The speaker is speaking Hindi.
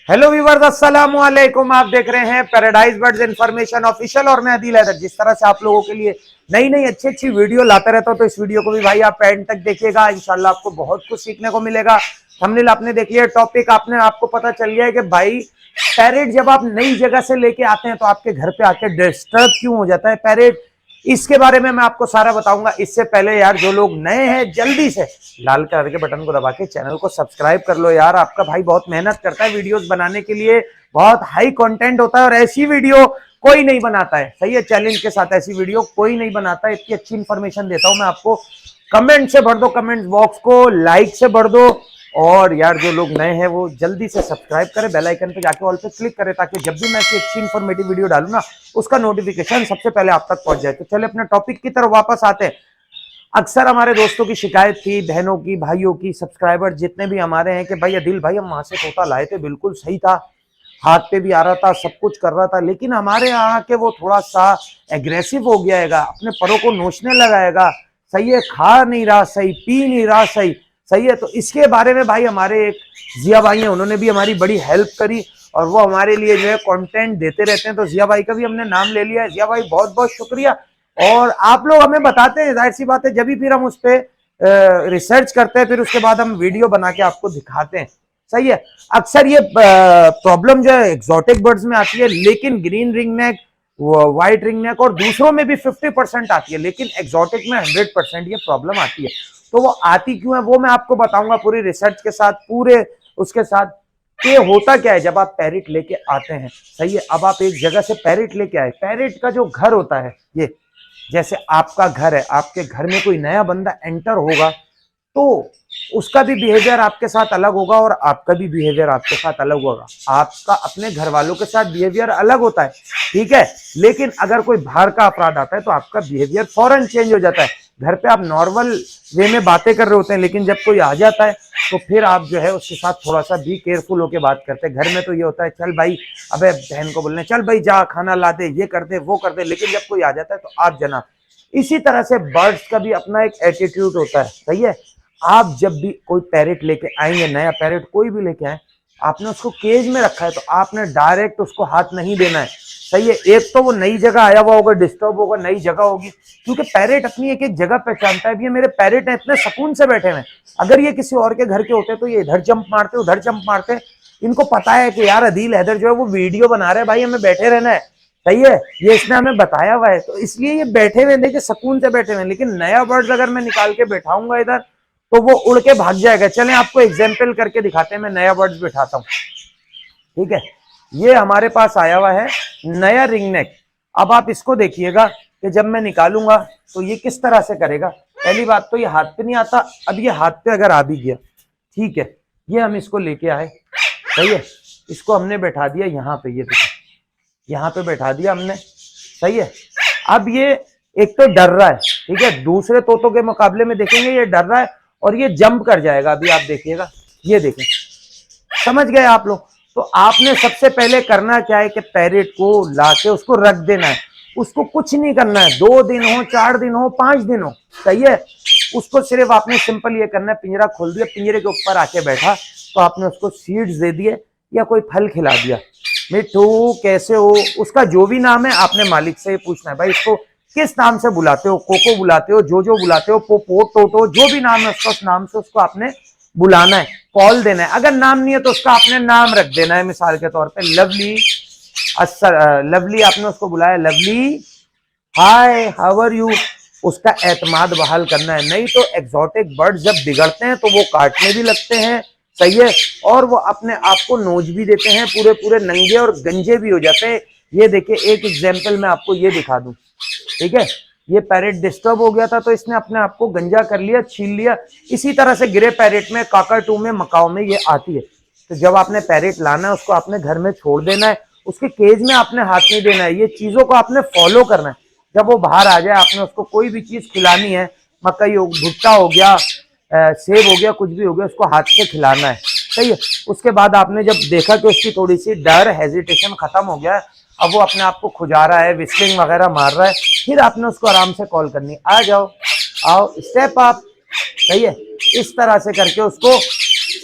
हेलो व्यूअर्स, अस्सलाम वालेकुम। आप देख रहे हैं पैराडाइज बर्ड्स इंफॉर्मेशन ऑफिशियल और मैं अदील हैदर। जिस तरह से आप लोगों के लिए नई नई अच्छी वीडियो लाता रहता हूं, तो इस वीडियो को भी भाई आप एंड तक देखिएगा। इंशाल्लाह आपको बहुत कुछ सीखने को मिलेगा। थंबनेल आपने देख लिया, टॉपिक आपको पता चल गया है कि भाई पैरेट जब आप नई जगह से लेके आते हैं तो आपके घर पे आके डिस्टर्ब क्यों हो जाता है पैरेट, इसके बारे में मैं आपको सारा बताऊंगा। इससे पहले यार जो लोग नए हैं जल्दी से लाल कलर के बटन को दबा के चैनल को सब्सक्राइब कर लो। यार आपका भाई बहुत मेहनत करता है वीडियोस बनाने के लिए, बहुत हाई कंटेंट होता है और ऐसी वीडियो कोई नहीं बनाता है। सही है, चैलेंज के साथ ऐसी वीडियो कोई नहीं बनाता है। इतनी अच्छी इंफॉर्मेशन देता हूं मैं आपको। कमेंट से भर दो, कमेंट बॉक्स को लाइक से भर दो। और यार जो लोग नए हैं वो जल्दी से सब्सक्राइब करें, बेल आइकन पे जाके ऑल पे क्लिक करें, ताकि जब भी मैं ऐसी अच्छी इन्फॉर्मेटिव वीडियो डालूं ना, उसका नोटिफिकेशन सबसे पहले आप तक पहुंच जाए। तो चलिए अपने टॉपिक की तरफ वापस आते हैं। अक्सर हमारे दोस्तों की शिकायत थी, बहनों की, भाइयों की, सब्सक्राइबर जितने भी हमारे हैं कि भाई अदिल भाई हम वहां से तोता लाए थे, बिल्कुल सही था, हाथ पे भी आ रहा था, सब कुछ कर रहा था, लेकिन हमारे यहाँ के वो थोड़ा सा एग्रेसिव हो गया है, अपने परों को नोचने लगाएगा। सही है, खा नहीं रहा सही, पी नहीं रहा सही। सही है, तो इसके बारे में भाई हमारे एक जिया भाई हैं, उन्होंने भी हमारी बड़ी हेल्प करी और वो हमारे लिए जो है कंटेंट देते रहते हैं। तो जिया भाई का भी हमने नाम ले लिया है। जिया भाई बहुत बहुत शुक्रिया। और आप लोग हमें बताते हैं, जाहिर सी बात है, जब भी फिर हम उस पर रिसर्च करते हैं, फिर उसके बाद हम वीडियो बना के आपको दिखाते हैं। सही है, अक्सर ये प्रॉब्लम जो है एक्सोटिक बर्ड्स में आती है, लेकिन green ring neck, white ring neck और दूसरों में भी 50% आती है, लेकिन एक्सोटिक में 100% ये प्रॉब्लम आती है। तो वो आती क्यों है वो मैं आपको बताऊंगा पूरी रिसर्च के साथ, पूरे उसके साथ कि होता क्या है जब आप पैरेट लेके आते हैं। सही है, अब आप एक जगह से पैरेट लेके आए, पैरेट का जो घर होता है, ये जैसे आपका घर है, आपके घर में कोई नया बंदा एंटर होगा तो उसका भी बिहेवियर आपके साथ अलग होगा और आपका भी बिहेवियर आपके साथ अलग होगा। आपका अपने घर वालों के साथ बिहेवियर अलग होता है, ठीक है, लेकिन अगर कोई बाहर का अपराध आता है तो आपका बिहेवियर फौरन चेंज हो जाता है। घर पे आप नॉर्मल वे में बातें कर रहे होते हैं, लेकिन जब कोई आ जाता है तो फिर आप जो है उसके साथ थोड़ा सा भी केयरफुल होकर बात करते हैं। घर में तो ये होता है चल भाई, अबे बहन को बोलने चल भाई जा खाना ला दे, ये कर दे, वो कर दे, लेकिन जब कोई आ जाता है तो आप जनाब। इसी तरह से बर्ड्स का भी अपना एक एटीट्यूड होता है। सही है, आप जब भी कोई पैरेट लेके आएंगे, नया पैरेट कोई भी लेके आए, आपने उसको केज में रखा है तो आपने डायरेक्ट उसको हाथ नहीं देना है। सही है, एक तो वो नई जगह आया हुआ होगा, डिस्टर्ब होगा, नई जगह होगी, क्योंकि पैरेट अपनी एक एक जगह पहचानता है। ये मेरे पैरेट हैं, इतने सुकून से बैठे हुए हैं। अगर ये किसी और के घर के होते तो ये इधर जंप मारते, उधर जंप मारते। इनको पता है कि यार अदील हैदर जो है वो वीडियो बना रहे हैं, भाई हमें बैठे रहना है। सही है, ये इसने हमें बताया हुआ है, तो इसलिए ये बैठे हुए, देखिए सुकून से बैठे हुए। लेकिन नया बर्ड्स अगर मैं निकाल के बैठाऊंगा इधर तो वो उड़ के भाग जाएगा। चलें आपको एग्जाम्पल करके दिखाते हैं, मैं नया बर्ड्स बिठाता हूँ। ठीक है, ये हमारे पास आया हुआ है नया रिंग नेक। अब आप इसको देखिएगा कि जब मैं निकालूंगा तो ये किस तरह से करेगा। पहली बात तो ये हाथ पे नहीं आता, अब ये हाथ पे अगर आ भी गया, ठीक है, ये हम इसको लेके आए। सही है, इसको हमने बैठा दिया यहाँ पे, ये देखो यहाँ पे बैठा दिया हमने। सही है, अब ये एक तो डर रहा है, ठीक है, दूसरे तोतों के मुकाबले में देखेंगे ये डर रहा है और ये जंप कर जाएगा। अभी आप देखिएगा, ये देखें, समझ गए आप लोग। तो आपने सबसे पहले करना क्या है कि पैरेट को लाके उसको रख देना है, उसको कुछ नहीं करना है। 2 दिन हो, 4 दिन हो, 5 दिन हो, सही है, उसको सिर्फ आपने सिंपल ये करना है, पिंजरा खोल दिया, पिंजरे के ऊपर आके बैठा तो आपने उसको सीड्स दे दिए या कोई फल खिला दिया। मिठू कैसे हो, उसका जो भी नाम है आपने मालिक से पूछना है, भाई इसको किस नाम से बुलाते हो, कोको बुलाते हो, जो बुलाते हो, पोपो, टोटो, जो भी नाम है उसका, उस नाम से उसको आपने बुलाना है, कॉल देना है। अगर नाम नहीं है तो उसका आपने नाम रख देना है, मिसाल के तौर पे लवली। लवली आपने उसको बुलाया, Lovely hi how are you, उसका एतमाद बहाल करना है। नहीं तो एक्सोटिक बर्ड जब बिगड़ते हैं तो वो काटने भी लगते हैं। सही है, और वो अपने आप को नोच भी देते हैं, पूरे पूरे नंगे और गंजे भी हो जाते हैं। ये देखिए एक एग्जाम्पल मैं आपको ये दिखा दूं। ठीक है, ये पैरेट डिस्टर्ब हो गया था तो इसने अपने आप को गंजा कर लिया, छीन लिया। इसी तरह से ग्रे पैरेट में, काकाटू में, मकाओ में ये आती है। तो जब आपने पैरेट लाना है उसको आपने घर में छोड़ देना है, उसके केज में आपने हाथ नहीं देना है, ये चीजों को आपने फॉलो करना है। जब वो बाहर आ जाए आपने उसको कोई भी चीज खिलानी है, मकई हो, भुट्टा हो गया, सेब हो गया, कुछ भी हो गया, उसको हाथ से खिलाना है। सही है, उसके बाद आपने जब देखा कि उसकी थोड़ी सी डर, हेजिटेशन खत्म हो गया, अब वो अपने आप को खुजा रहा है, विस्लिंग वगैरह मार रहा है, फिर आपने उसको आराम से कॉल करनी, आ जाओ, आओ, स्टेप अप। सही है, इस तरह से करके उसको